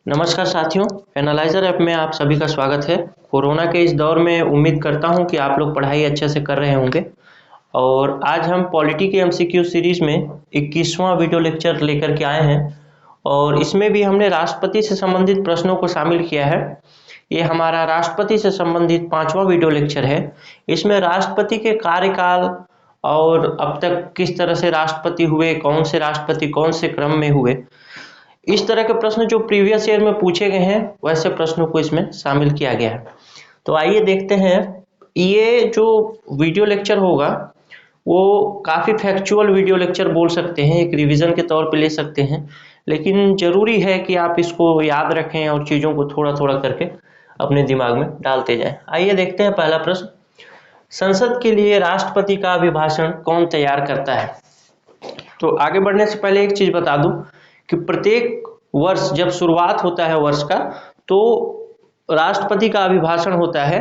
नमस्कार साथियों, analyser app में आप सभी का स्वागत है। कोरोना के इस दौर में उम्मीद करता हूं कि आप लोग पढ़ाई अच्छे से कर रहे होंगे। और आज हम पॉलिटी के एमसीक्यू सीरीज में 21वां वीडियो लेक्चर लेकर के आए हैं और इसमें भी हमने राष्ट्रपति से संबंधित प्रश्नों को शामिल किया है। ये हमारा राष्ट्रपति से संबंधित 5वां वीडियो लेक्चर है। इसमें राष्ट्रपति के कार्यकाल और अब तक किस तरह से राष्ट्रपति हुए, कौन से राष्ट्रपति कौन से क्रम में हुए, इस तरह के प्रश्न जो प्रीवियस ईयर में पूछे गए हैं वैसे प्रश्नों को इसमें शामिल किया गया है। तो आइए देखते हैं। ये जो वीडियो लेक्चर होगा वो काफ़ी फैक्चुअल वीडियो लेक्चर बोल सकते हैं, एक रिवीजन के तौर पे ले सकते हैं, लेकिन ज़रूरी है कि आप इसको याद रखें और चीज़ों को थोड़ा थोड़ा करके अपने दिमाग में डालते जाएं। आइए देखते हैं पहला प्रश्न। संसद के लिए राष्ट्रपति का अभिभाषण कौन तैयार करता है? तो आगे बढ़ने से पहले एक चीज़ बता दूं कि प्रत्येक वर्ष जब शुरुआत होता है वर्ष का, तो राष्ट्रपति का अभिभाषण होता है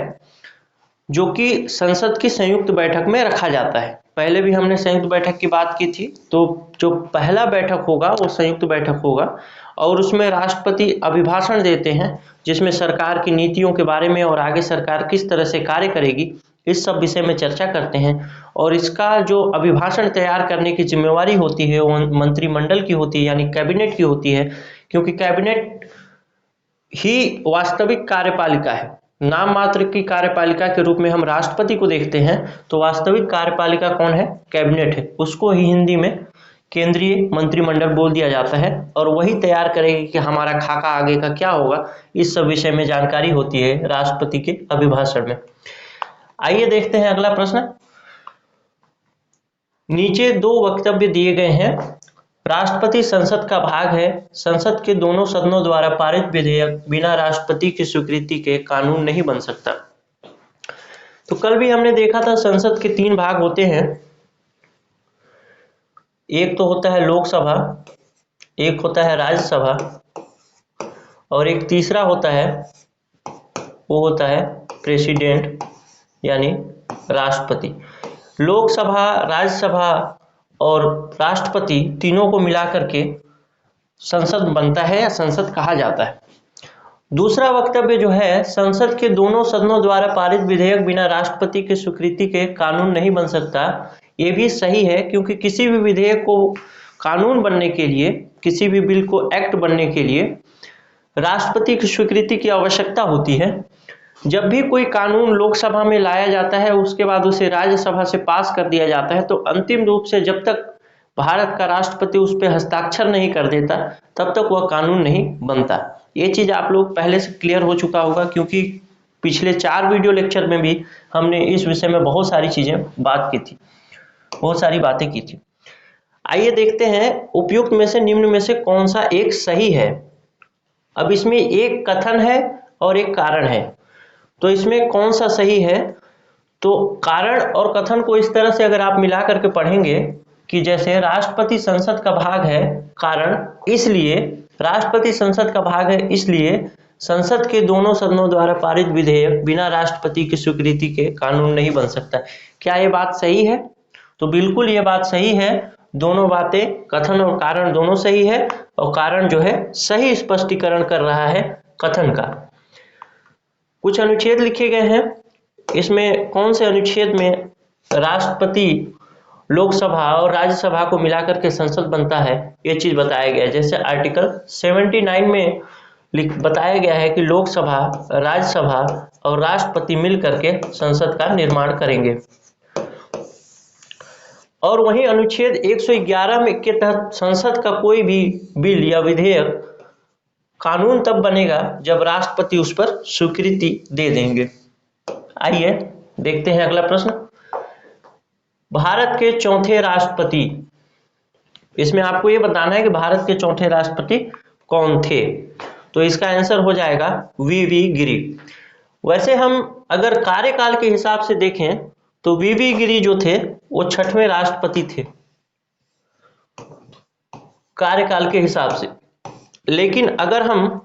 जो कि संसद की संयुक्त बैठक में रखा जाता है। पहले भी हमने संयुक्त बैठक की बात की थी। तो जो पहला बैठक होगा वो संयुक्त बैठक होगा और उसमें राष्ट्रपति अभिभाषण देते हैं जिसमें सरकार की नीतियों के बारे में और आगे सरकार किस तरह से कार्य करेगी इस सब विषय में चर्चा करते हैं। और इसका जो अभिभाषण तैयार करने की जिम्मेवारी होती है वो मंत्रिमंडल की होती है, यानी कैबिनेट की होती है, क्योंकि कैबिनेट ही वास्तविक कार्यपालिका है। नाम मात्र की कार्यपालिका के रूप में हम राष्ट्रपति को देखते हैं, तो वास्तविक कार्यपालिका कौन है? कैबिनेट है। उसको ही हिंदी में केंद्रीय मंत्रिमंडल बोल दिया जाता है और वही तैयार करेगी कि हमारा खाका आगे का क्या होगा। इस सब विषय में जानकारी होती है राष्ट्रपति के अभिभाषण में। आइए देखते हैं अगला प्रश्न। नीचे दो वक्तव्य दिए गए हैं। राष्ट्रपति संसद का भाग है। संसद के दोनों सदनों द्वारा पारित विधेयक बिना राष्ट्रपति की स्वीकृति के कानून नहीं बन सकता। तो कल भी हमने देखा था संसद के 3 भाग होते हैं। एक तो होता है लोकसभा, एक होता है राज्यसभा और एक तीसरा होता है, वो होता है प्रेसिडेंट यानी राष्ट्रपति। लोकसभा, राज्यसभा और राष्ट्रपति तीनों को मिलाकर के संसद बनता है या संसद कहा जाता है। दूसरा वक्तव्य जो है, संसद के दोनों सदनों द्वारा पारित विधेयक बिना राष्ट्रपति की स्वीकृति के कानून नहीं बन सकता। ये भी सही है, क्योंकि किसी भी विधेयक को कानून बनने के लिए, किसी भी बिल को एक्ट बनने के लिए राष्ट्रपति की स्वीकृति की आवश्यकता होती है। जब भी कोई कानून लोकसभा में लाया जाता है उसके बाद उसे राज्यसभा से पास कर दिया जाता है, तो अंतिम रूप से जब तक भारत का राष्ट्रपति उस पर हस्ताक्षर नहीं कर देता तब तक वह कानून नहीं बनता। ये चीज़ आप लोग पहले से क्लियर हो चुका होगा, क्योंकि पिछले 4 वीडियो लेक्चर में भी हमने इस विषय में बहुत सारी चीज़ें बात की थी, बहुत सारी बातें की थी। आइए देखते हैं उपयुक्त में से निम्न में से कौन सा एक सही है। अब इसमें एक कथन है और एक कारण है, तो इसमें कौन सा सही है? तो कारण और कथन को इस तरह से अगर आप मिला करके पढ़ेंगे कि जैसे राष्ट्रपति संसद का भाग है, कारण इसलिए राष्ट्रपति संसद का भाग है इसलिए संसद के दोनों सदनों द्वारा पारित विधेयक बिना राष्ट्रपति की स्वीकृति के कानून नहीं बन सकता। क्या ये बात सही है? तो बिल्कुल ये बात सही है। दोनों बातें, कथन और कारण दोनों सही है, और कारण जो है सही स्पष्टीकरण कर रहा है कथन का। कुछ अनुच्छेद लिखे गए हैं, इसमें कौन से अनुच्छेद में राष्ट्रपति लोकसभा और राज्यसभा को मिलाकर के संसद बनता है ये चीज बताया गया है। जैसे आर्टिकल 79 में बताया गया है कि लोकसभा, राज्यसभा और राष्ट्रपति मिलकर के संसद का निर्माण करेंगे। और वहीं अनुच्छेद 111 में के तहत संसद का कोई भी बिल या विधेयक कानून तब बनेगा जब राष्ट्रपति उस पर स्वीकृति दे देंगे। आइए देखते हैं अगला प्रश्न। भारत के चौथे राष्ट्रपति, इसमें आपको ये बताना है कि भारत के चौथे राष्ट्रपति कौन थे। तो इसका आंसर हो जाएगा वीवी गिरी। वैसे हम अगर कार्यकाल के हिसाब से देखें तो वीवी गिरी जो थे वो 6वें राष्ट्रपति थे कार्यकाल के हिसाब से, लेकिन अगर हम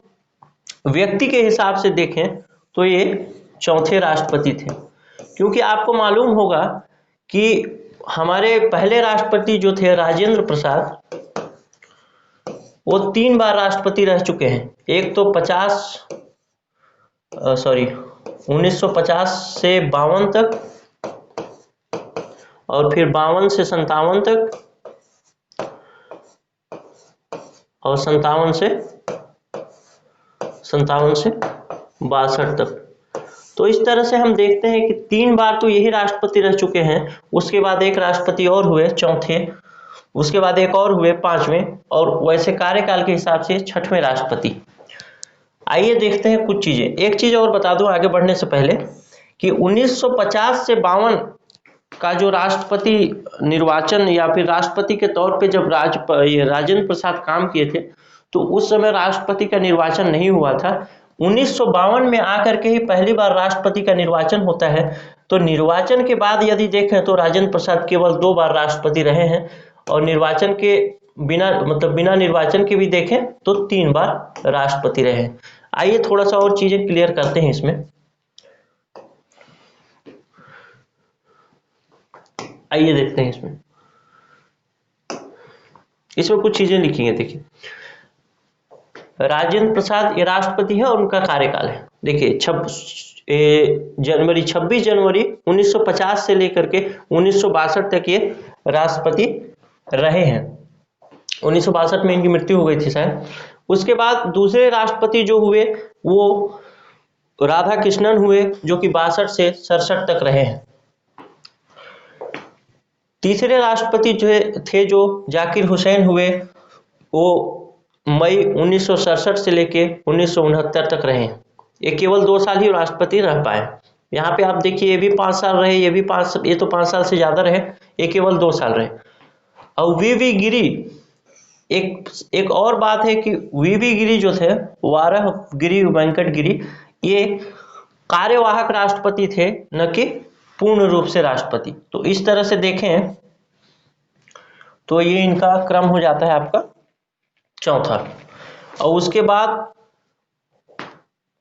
व्यक्ति के हिसाब से देखें तो ये चौथे राष्ट्रपति थे। क्योंकि आपको मालूम होगा कि हमारे पहले राष्ट्रपति जो थे राजेंद्र प्रसाद, वो 3 बार राष्ट्रपति रह चुके हैं। एक तो 1950 से 52 तक, और फिर 52 से 57 तक, और 57 से 62 तक। तो इस तरह से हम देखते हैं कि 3 बार तो यही राष्ट्रपति रह चुके हैं, उसके बाद एक राष्ट्रपति और हुए चौथे, उसके बाद एक और हुए 5वें, और वैसे कार्यकाल के हिसाब से 6वें राष्ट्रपति। आइए देखते हैं कुछ चीजें। एक चीज और बता दूं आगे बढ़ने से पहले कि 1950 से 52 का जो राष्ट्रपति निर्वाचन या फिर राष्ट्रपति के तौर पे जब राजेंद्र प्रसाद काम किए थे, तो उस समय राष्ट्रपति का निर्वाचन नहीं हुआ था। 1952 में आकर के ही पहली बार राष्ट्रपति का निर्वाचन होता है। तो निर्वाचन के बाद यदि देखें तो राजेंद्र प्रसाद केवल 2 बार राष्ट्रपति रहे हैं, और निर्वाचन के बिना निर्वाचन के भी देखें तो 3 बार राष्ट्रपति रहे हैं। आइए थोड़ा सा और चीजें क्लियर करते हैं इसमें। आइए देखते हैं इसमें कुछ चीजें लिखी हैं। देखिए, राजेंद्र प्रसाद ये राष्ट्रपति है और उनका कार्यकाल है। देखिए 26 जनवरी 1950 से लेकर के 1962 तक ये राष्ट्रपति रहे हैं। 1962 में इनकी मृत्यु हो गई थी शायद। उसके बाद दूसरे राष्ट्रपति जो हुए वो राधा कृष्णन हुए, जो कि 62 से 67 तक रहे हैं। तीसरे राष्ट्रपति जो जाकिर हुसैन हुए, वो मई 1967 से लेके 1969 तक रहे। ये केवल 2 साल ही राष्ट्रपति रह पाए। यहाँ पे आप देखिए, ये भी 5 साल रहे, ये तो 5 साल से ज्यादा रहे, ये केवल 2 साल रहे। और वीवी गिरी, एक और बात है कि वीवी गिरी जो थे, वाराह गिरी वेंकट गिरी, ये कार्यवाहक राष्ट्रपति थे, न कि पूर्ण रूप से राष्ट्रपति। तो इस तरह से देखें तो ये इनका क्रम हो जाता है आपका चौथा। और उसके बाद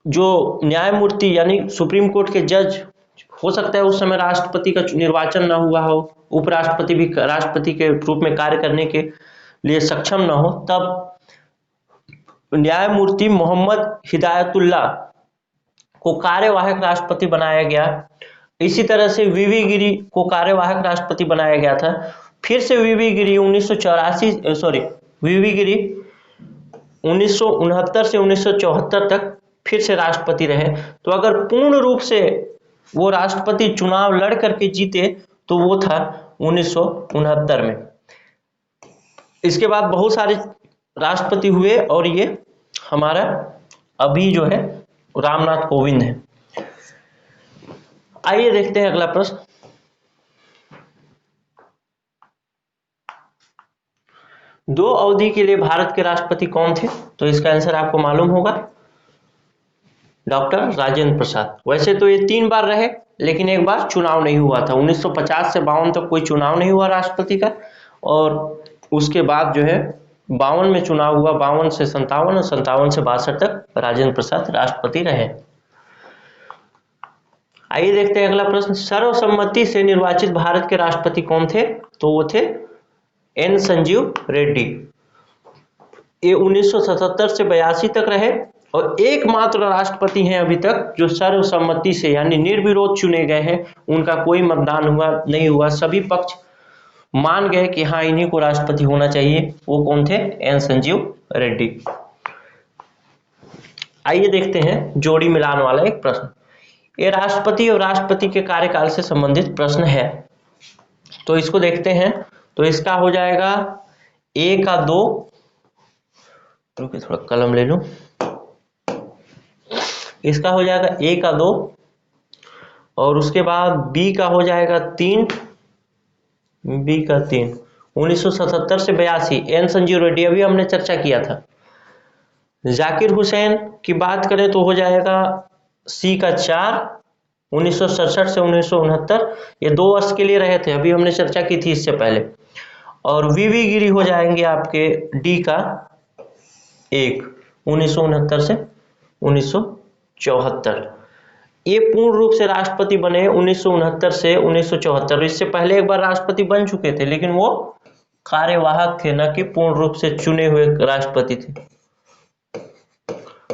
जो न्यायमूर्ति यानी सुप्रीम कोर्ट के जज, हो सकता है उस समय राष्ट्रपति का निर्वाचन ना हुआ हो, उपराष्ट्रपति भी राष्ट्रपति के रूप में कार्य करने के लिए सक्षम ना हो, तब न्यायमूर्ति मोहम्मद हिदायतुल्लाह को कार्यवाहक राष्ट्रपति बनाया गया। इसी तरह से वीवी गिरी को कार्यवाहक राष्ट्रपति बनाया गया था। फिर से वीवी गिरी 1969 से 1974 तक फिर से राष्ट्रपति रहे। तो अगर पूर्ण रूप से वो राष्ट्रपति चुनाव लड़ करके जीते तो वो था 1969 में। इसके बाद बहुत सारे राष्ट्रपति हुए, और ये हमारा अभी जो है रामनाथ कोविंद है। आइए देखते हैं अगला प्रश्न। दो अवधि के लिए भारत के राष्ट्रपति कौन थे? तो इसका आंसर आपको मालूम होगा, डॉक्टर राजेंद्र प्रसाद। वैसे तो ये 3 बार रहे, लेकिन एक बार चुनाव नहीं हुआ था। 1950 से 52 तक कोई चुनाव नहीं हुआ राष्ट्रपति का, और उसके बाद जो है 52 में चुनाव हुआ, 52 से 57 और 57 से 62 तक राजेंद्र प्रसाद राष्ट्रपति रहे। आइए देखते हैं अगला प्रश्न। सर्वसम्मति से निर्वाचित भारत के राष्ट्रपति कौन थे? तो वो थे एन संजीव रेड्डी। ये 1977 से 82 तक रहे, और एकमात्र राष्ट्रपति हैं अभी तक जो सर्वसम्मति से यानी निर्विरोध चुने गए हैं। उनका कोई मतदान नहीं हुआ, सभी पक्ष मान गए कि हाँ इन्हीं को राष्ट्रपति होना चाहिए। वो कौन थे? एन संजीव रेड्डी। आइए देखते हैं जोड़ी मिलान वाला एक प्रश्न। ये राष्ट्रपति और राष्ट्रपति के कार्यकाल से संबंधित प्रश्न है, तो इसको देखते हैं। तो इसका हो जाएगा ए का 2, रुकिए थोड़ा कलम ले लूं। इसका हो जाएगा ए का 2, और उसके बाद बी का हो जाएगा 3, बी का 3। 1977 से 82 एन संजीव रेड्डी, अभी हमने चर्चा किया था। जाकिर हुसैन की बात करें तो हो जाएगा सी का 4, 1967 से 1969। ये 2 वर्ष के लिए रहे थे, अभी हमने चर्चा की थी इससे पहले। और वीवी गिरी हो जाएंगे आपके डी का 1, 1969 से 1974। ये पूर्ण रूप से राष्ट्रपति बने 1969 से 1974। इससे पहले एक बार राष्ट्रपति बन चुके थे, लेकिन वो कार्यवाहक थे, न कि पूर्ण रूप से चुने हुए राष्ट्रपति थे।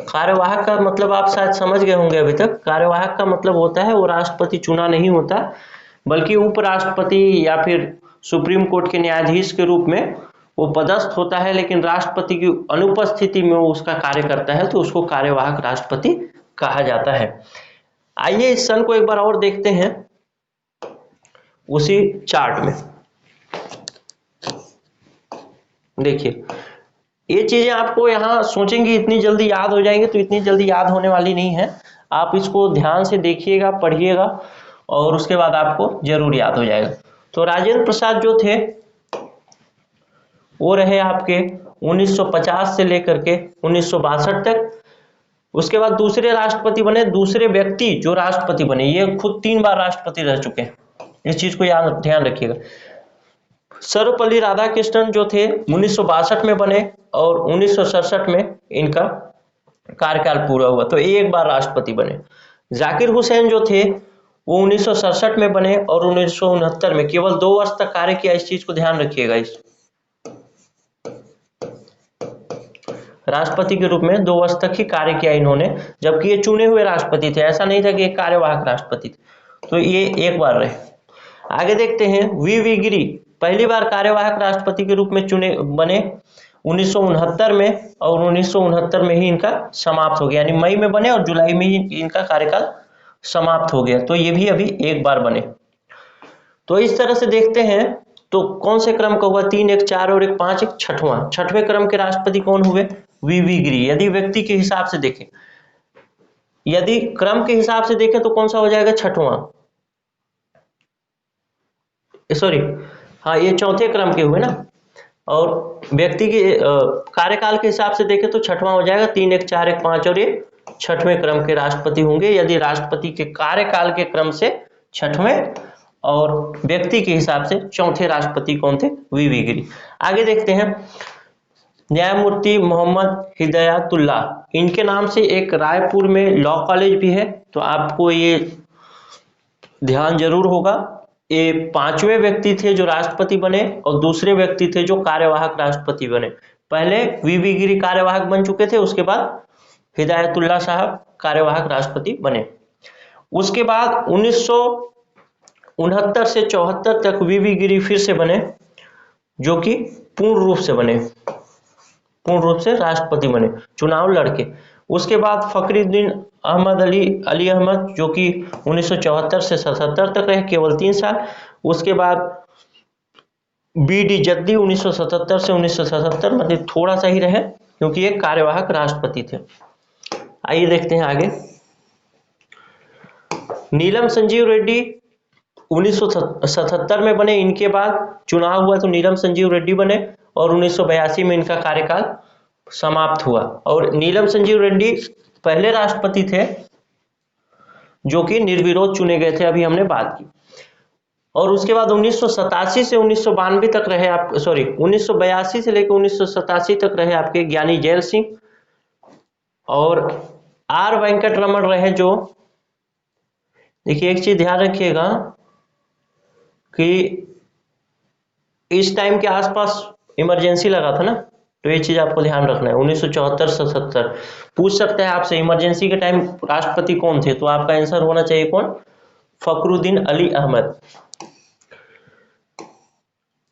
कार्यवाहक का मतलब आप शायद समझ गए होंगे अभी तक। कार्यवाहक का मतलब होता है वो राष्ट्रपति चुना नहीं होता, बल्कि उपराष्ट्रपति या फिर सुप्रीम कोर्ट के न्यायाधीश के रूप में वो पदस्थ होता है, लेकिन राष्ट्रपति की अनुपस्थिति में वो उसका कार्य करता है, तो उसको कार्यवाहक राष्ट्रपति कहा जाता है। आइए इस सन को एक बार और देखते हैं उसी चार्ट में। देखिए ये चीजें आपको यहाँ सोचेंगे इतनी जल्दी याद हो जाएंगे, तो इतनी जल्दी याद होने वाली नहीं है। आप इसको ध्यान से देखिएगा, पढ़िएगा, और उसके बाद आपको जरूर याद हो जाएगा। तो राजेंद्र प्रसाद जो थे वो रहे आपके 1950 से लेकर के 1962 तक। उसके बाद दूसरे राष्ट्रपति बने, दूसरे व्यक्ति जो राष्ट्रपति बने, ये खुद 3 बार राष्ट्रपति रह चुके हैं, इस चीज को याद ध्यान रखिएगा। सर्वपल्ली राधाकृष्णन जो थे 1962 में बने और 1967 में इनका कार्यकाल पूरा हुआ, तो एक बार राष्ट्रपति बने। जाकिर हुसैन जो थे वो 1967 में बने और 1969 में, केवल 2 वर्ष तक कार्य किया। इस चीज को ध्यान रखिएगा, इस राष्ट्रपति के रूप में 2 वर्ष तक ही कार्य किया इन्होंने, जबकि ये चुने हुए राष्ट्रपति थे, ऐसा नहीं था कि एक कार्यवाहक राष्ट्रपति थे। तो ये एक बार रहे। आगे देखते हैं वी गिरी पहली बार कार्यवाहक राष्ट्रपति के रूप में बने 1969 में, और 1969 में ही इनका समाप्त हो गया, यानी मई में बने और जुलाई में ही इनका कार्यकाल समाप्त हो गया। तो ये भी अभी एक बार बने। तो इस तरह से देखते हैं, तो कौन से क्रम का हुआ? 3, 1, 4 और 1, 5, 1 छठवां। छठवें क्रम के राष्ट्रपति कौन हुए? वी गिरी। यदि व्यक्ति के हिसाब से देखें, यदि क्रम के हिसाब से देखें तो कौन सा हो जाएगा? छठवां, सॉरी हाँ, ये चौथे क्रम के हुए ना। और व्यक्ति के कार्यकाल के हिसाब से देखें तो छठवां हो जाएगा। 3, 1, 4, 1, 5 और ये छठवें क्रम के राष्ट्रपति होंगे, यदि राष्ट्रपति के कार्यकाल के क्रम से छठवें और व्यक्ति के हिसाब से चौथे राष्ट्रपति कौन थे? वी गिरी। आगे देखते हैं न्यायमूर्ति मोहम्मद हिदायतुल्लाह, इनके नाम से एक रायपुर में लॉ कॉलेज भी है, तो आपको ये ध्यान जरूर होगा। ये 5वें व्यक्ति थे जो राष्ट्रपति बने और दूसरे व्यक्ति थे जो कार्यवाहक राष्ट्रपति बने। पहले वी गिरी कार्यवाहक बन चुके थे, उसके बाद हिदायतुल्लाह साहब कार्यवाहक राष्ट्रपति बने। उसके बाद 1969 से 74 तक वी गिरी फिर से बने, जो कि पूर्ण रूप से राष्ट्रपति बने, चुनाव लड़के। उसके बाद फखरुद्दीन अहमद अली अहमद, जो कि 1974 से 77 तक रहे, केवल 3 साल। उसके बाद BD जद्दी 1977 से 1977, मतलब थोड़ा सा ही रहे, क्योंकि ये कार्यवाहक राष्ट्रपति थे। आइए देखते हैं आगे। नीलम संजीव रेड्डी 1977 में बने, इनके बाद चुनाव हुआ तो नीलम संजीव रेड्डी बने और 1982 में इनका कार्यकाल समाप्त हुआ। और नीलम संजीव रेड्डी पहले राष्ट्रपति थे जो कि निर्विरोध चुने गए थे, अभी हमने बात की। और उसके बाद 1987 से 1992 तक रहे 1982 से लेकर 1987 तक रहे आपके ज्ञानी जैल सिंह, और R वेंकट रमन रहे, जो देखिए एक चीज ध्यान रखिएगा कि इस टाइम के आसपास इमरजेंसी लगा था ना, तो ये चीज आपको ध्यान रखना है। 1974 से 77 पूछ सकते हैं आपसे इमरजेंसी के टाइम राष्ट्रपति कौन थे, तो आपका आंसर होना चाहिए कौन? फखरुद्दीन अली अहमद।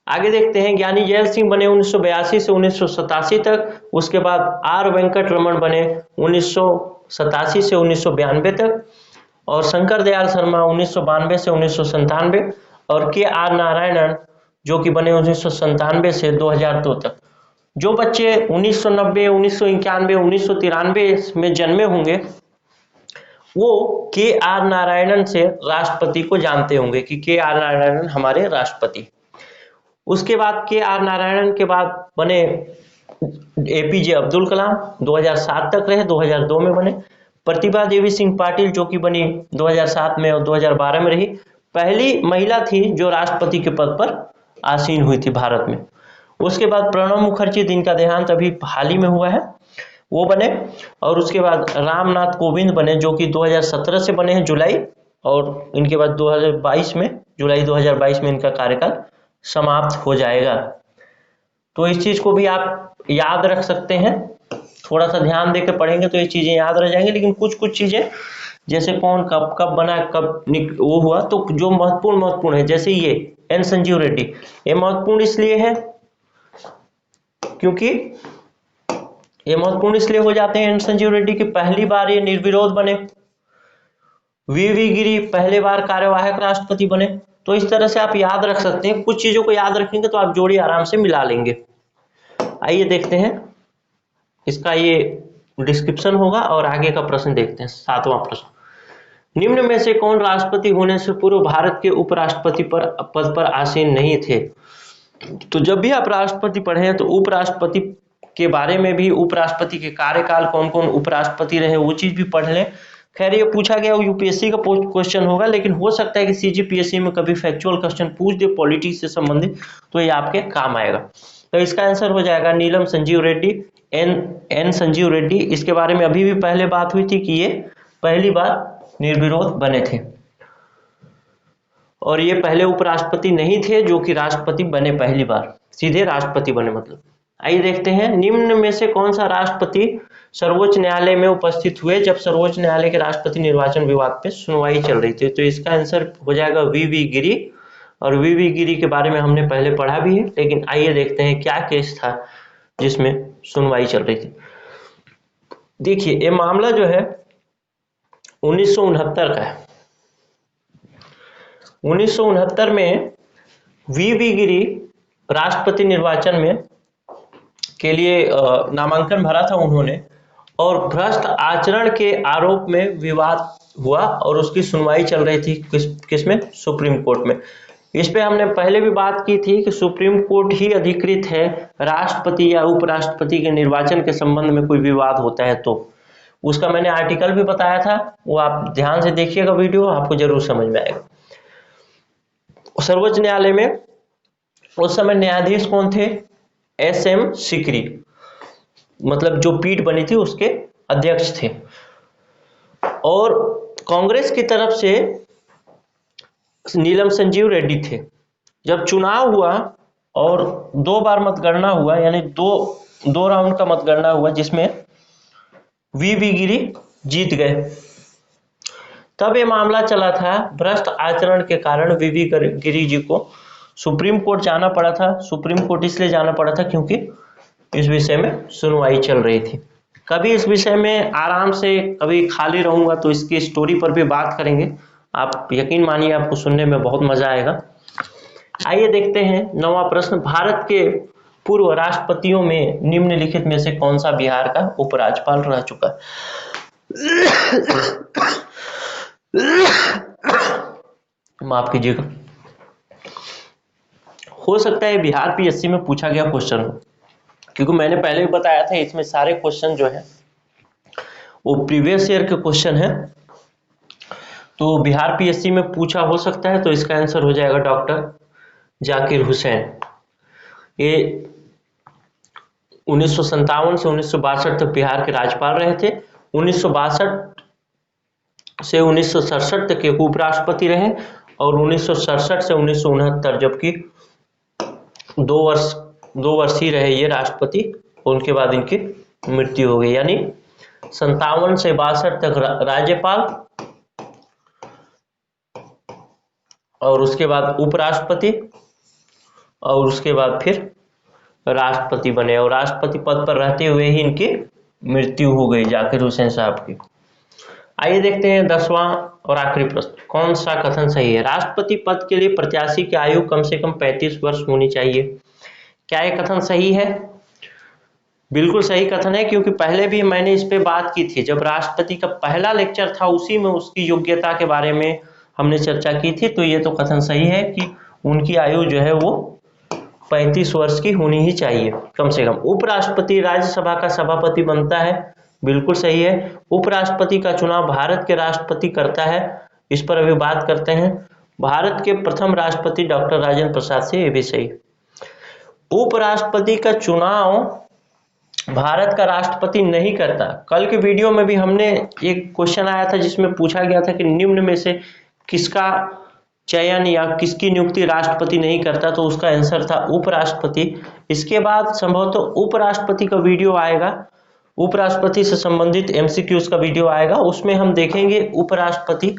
आगे देखते हैं ज्ञानी जैल सिंह बने 1982 से 1987 तक। उसके बाद R वेंकट रमन बने 1987 से 1992 तक, और शंकर दयाल शर्मा 1992 से 1997, और KR नारायणन जो कि बने 1997 से 2002 तक। जो बच्चे 1990, 1991, 1993 में जन्मे होंगे वो KR नारायणन से राष्ट्रपति को जानते होंगे कि KR नारायणन हमारे राष्ट्रपति। उसके बाद KR नारायणन के बाद बने APJ अब्दुल कलाम, 2007 तक रहे, 2002 में बने। प्रतिभा देवी सिंह पाटिल जो कि बनी 2007 में और 2012 में रही, पहली महिला थी जो राष्ट्रपति के पद पर आसीन हुई थी भारत में। उसके बाद प्रणब मुखर्जी, जिनका देहांत अभी हाल ही में हुआ है, वो बने। और उसके बाद रामनाथ कोविंद बने, जो कि 2017 से बने हैं जुलाई, और इनके बाद 2022 में जुलाई 2022 में इनका कार्यकाल समाप्त हो जाएगा। तो इस चीज को भी आप याद रख सकते हैं, थोड़ा सा ध्यान देकर पढ़ेंगे तो ये चीजें याद रह जाएंगी। लेकिन कुछ कुछ चीजें जैसे कौन कब कब बना, कब वो हुआ, तो जो महत्वपूर्ण है, जैसे ये एन संजीव रेड्डी, ये महत्वपूर्ण इसलिए है क्योंकि ये महत्वपूर्ण इसलिए हो जाते हैं एन संजीव रेड्डी की पहली बार ये निर्विरोध बने, वीवी गिरी पहले बार कार्यवाहक राष्ट्रपति बने। तो इस तरह से आप याद रख सकते हैं, कुछ चीजों को याद रखेंगे तो आप जोड़ी आराम से मिला लेंगे। आइए देखते हैं, इसका ये डिस्क्रिप्शन होगा और आगे का प्रश्न देखते हैं। 7वां प्रश्न, निम्न में से कौन राष्ट्रपति होने से पूर्व भारत के उपराष्ट्रपति पद पर आसीन नहीं थे? तो जब भी आप राष्ट्रपति पढ़े तो उपराष्ट्रपति के बारे में भी, उपराष्ट्रपति के कार्यकाल कौन कौन उपराष्ट्रपति रहे वो चीज भी पढ़ लें। खैर ये पूछा गया यूपीएससी का क्वेश्चन होगा, लेकिन हो सकता है कि सीजीपीएससी में कभी फैक्चुअल क्वेश्चन पूछ दे पॉलिटिक्स से संबंधित, तो ये आपके काम आएगा। तो इसका आंसर हो जाएगा नीलम संजीव रेड्डी, एन संजीव रेड्डी। इसके बारे में अभी भी पहले बात हुई थी कि ये पहली बार निर्विरोध बने थे और ये पहले उपराष्ट्रपति नहीं थे जो कि राष्ट्रपति बने, पहली बार सीधे राष्ट्रपति बने मतलब। आइए देखते हैं, निम्न में से कौन सा राष्ट्रपति सर्वोच्च न्यायालय में उपस्थित हुए जब सर्वोच्च न्यायालय के राष्ट्रपति निर्वाचन विवाद पे सुनवाई चल रही थी? तो इसका आंसर हो जाएगा वीवी गिरी, और वीवी गिरी के बारे में हमने पहले पढ़ा भी है। लेकिन आइए देखते हैं क्या केस था जिसमें सुनवाई चल रही थी। देखिए ये मामला जो है 1969 का है। 1969 में वीवी गिरी राष्ट्रपति निर्वाचन में के लिए नामांकन भरा था उन्होंने, और भ्रष्ट आचरण के आरोप में विवाद हुआ और उसकी सुनवाई चल रही थी किसमें? सुप्रीम कोर्ट में। इस पे हमने पहले भी बात की थी कि सुप्रीम कोर्ट ही अधिकृत है राष्ट्रपति या उपराष्ट्रपति के निर्वाचन के संबंध में कोई विवाद होता है तो। उसका मैंने आर्टिकल भी बताया था, वो आप ध्यान से देखिएगा वीडियो, आपको जरूर समझ में आएगा। सर्वोच्च न्यायालय में उस समय न्यायाधीश कौन थे? एसएम सिकरी, मतलब जो पीठ बनी थी उसके अध्यक्ष थे। और कांग्रेस की तरफ से नीलम संजीव रेड्डी थे। जब चुनाव हुआ और 2 बार मतगणना हुआ, यानी दो राउंड का मतगणना हुआ जिसमें वीवी गिरी जीत गए, तब ये मामला चला था भ्रष्ट आचरण के कारण वीवी गिरी जी को सुप्रीम कोर्ट जाना पड़ा था। सुप्रीम कोर्ट इसलिए जाना पड़ा था क्योंकि इस विषय में सुनवाई चल रही थी। कभी इस विषय में आराम से, कभी खाली रहूंगा तो इसकी स्टोरी पर भी बात करेंगे, आप यकीन मानिए आपको सुनने में बहुत मजा आएगा। आइए देखते हैं 9वां प्रश्न, भारत के पूर्व राष्ट्रपतियों में निम्नलिखित में से कौन सा बिहार का उपराज्यपाल रह चुका? माफ कीजिएगा, हो सकता है बिहार पीएससी में पूछा गया क्वेश्चन हो, क्योंकि मैंने पहले भी बताया था इसमें सारे क्वेश्चन जो है वो प्रीवियस ईयर के क्वेश्चन है, तो बिहार पीएससी में पूछा हो सकता है। तो इसका आंसर हो जाएगा डॉक्टर जाकिर हुसैन। ये 1957 से 1962 तक बिहार के राज्यपाल रहे थे। 1962 से 1967 तक के उपराष्ट्रपति रहे, और 1967 से 1969 जबकि 2 वर्ष ही रहे ये राष्ट्रपति, उनके बाद इनकी मृत्यु हो गई। यानी 57 से 62 तक राज्यपाल, और उसके बाद उपराष्ट्रपति, और उसके बाद फिर राष्ट्रपति बने, और राष्ट्रपति पद पर रहते हुए ही इनकी मृत्यु हो गई जाकिर हुसैन साहब की। आइए देखते हैं 10वां और आखिरी प्रश्न, कौन सा कथन सही है? राष्ट्रपति पद के लिए प्रत्याशी की आयु कम से कम 35 वर्ष होनी चाहिए। क्या यह कथन सही है? बिल्कुल सही कथन है, क्योंकि पहले भी मैंने इस पे बात की थी। जब राष्ट्रपति का पहला लेक्चर था उसी में उसकी योग्यता के बारे में हमने चर्चा की थी। तो ये तो कथन सही है कि उनकी आयु जो है वो 35 वर्ष की होनी ही चाहिए कम से कम। उपराष्ट्रपति राज्यसभा का सभापति बनता है, बिल्कुल सही है। उपराष्ट्रपति का चुनाव भारत के राष्ट्रपति करता है, इस पर अभी बात करते हैं। भारत के प्रथम राष्ट्रपति डॉक्टर राजेंद्र प्रसाद से, ये भी सही। उपराष्ट्रपति का चुनाव भारत का राष्ट्रपति नहीं करता। कल के वीडियो में भी हमने एक क्वेश्चन आया था जिसमें पूछा गया था कि निम्न में से किसका चयन या किसकी नियुक्ति राष्ट्रपति नहीं करता, तो उसका आंसर था उपराष्ट्रपति। इसके बाद संभवतः उपराष्ट्रपति का वीडियो आएगा, उपराष्ट्रपति से संबंधित एमसीक्यूज का वीडियो आएगा, उसमें हम देखेंगे उपराष्ट्रपति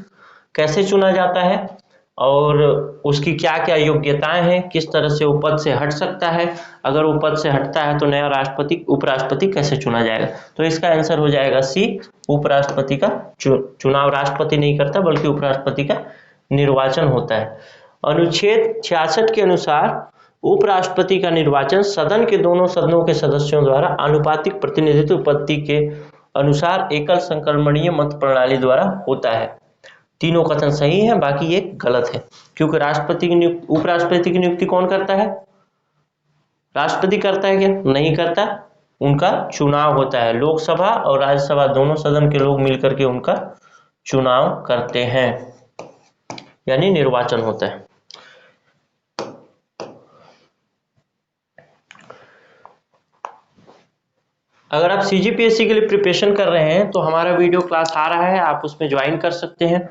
कैसे चुना जाता है और उसकी क्या क्या योग्यताएं हैं, किस तरह से वो पद से हट सकता है, अगर वो पद से हटता है तो नया राष्ट्रपति उपराष्ट्रपति कैसे चुना जाएगा। तो इसका आंसर हो जाएगा सी, उपराष्ट्रपति का चुनाव राष्ट्रपति नहीं करता बल्कि उपराष्ट्रपति का निर्वाचन होता है। अनुच्छेद 66 के अनुसार उपराष्ट्रपति का निर्वाचन सदन के दोनों सदनों के सदस्यों द्वारा आनुपातिक प्रतिनिधित्व पद्धति के अनुसार एकल संक्रमणीय मत प्रणाली द्वारा होता है। तीनों कथन सही हैं, बाकी ये गलत है, क्योंकि राष्ट्रपति की नियुक्ति, उपराष्ट्रपति की नियुक्ति कौन करता है? राष्ट्रपति करता है क्या? नहीं करता, उनका चुनाव होता है। लोकसभा और राज्यसभा दोनों सदन के लोग मिलकर के उनका चुनाव करते हैं, यानी निर्वाचन होता है। अगर आप सीजीपीएससी के लिए प्रिपरेशन कर रहे हैं तो हमारा वीडियो क्लास आ रहा है, आप उसमें ज्वाइन कर सकते हैं।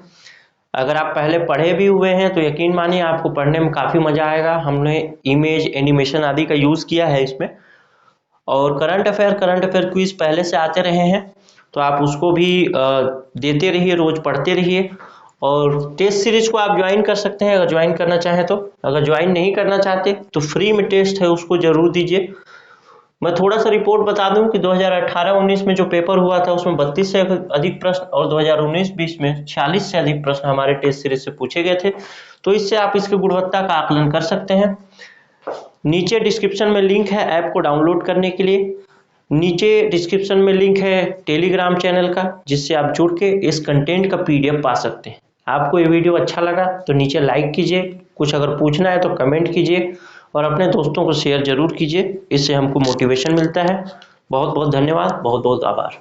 अगर आप पहले पढ़े भी हुए हैं तो यकीन मानिए आपको पढ़ने में काफ़ी मज़ा आएगा। हमने इमेज, एनिमेशन आदि का यूज़ किया है इसमें, और करंट अफेयर क्विज पहले से आते रहे हैं, तो आप उसको भी देते रहिए, रोज़ पढ़ते रहिए। और टेस्ट सीरीज को आप ज्वाइन कर सकते हैं अगर ज्वाइन करना चाहें तो। अगर ज्वाइन नहीं करना चाहते तो फ्री में टेस्ट है, उसको जरूर दीजिए। मैं थोड़ा सा रिपोर्ट बता दूं कि 2018-19 में जो पेपर हुआ था उसमें 32 से अधिक प्रश्न और 2019-20 में 46 से अधिक प्रश्न हमारे टेस्ट सीरीज से पूछे गए थे। तो इससे आप इसकी गुणवत्ता का आकलन कर सकते हैं। नीचे डिस्क्रिप्शन में लिंक है ऐप को डाउनलोड करने के लिए। नीचे डिस्क्रिप्शन में लिंक है टेलीग्राम चैनल का, जिससे आप जुड़ के इस कंटेंट का PDF पा सकते हैं। आपको ये वीडियो अच्छा लगा तो नीचे लाइक कीजिए, कुछ अगर पूछना है तो कमेंट कीजिए और अपने दोस्तों को शेयर जरूर कीजिए, इससे हमको मोटिवेशन मिलता है। बहुत बहुत धन्यवाद, बहुत बहुत आभार।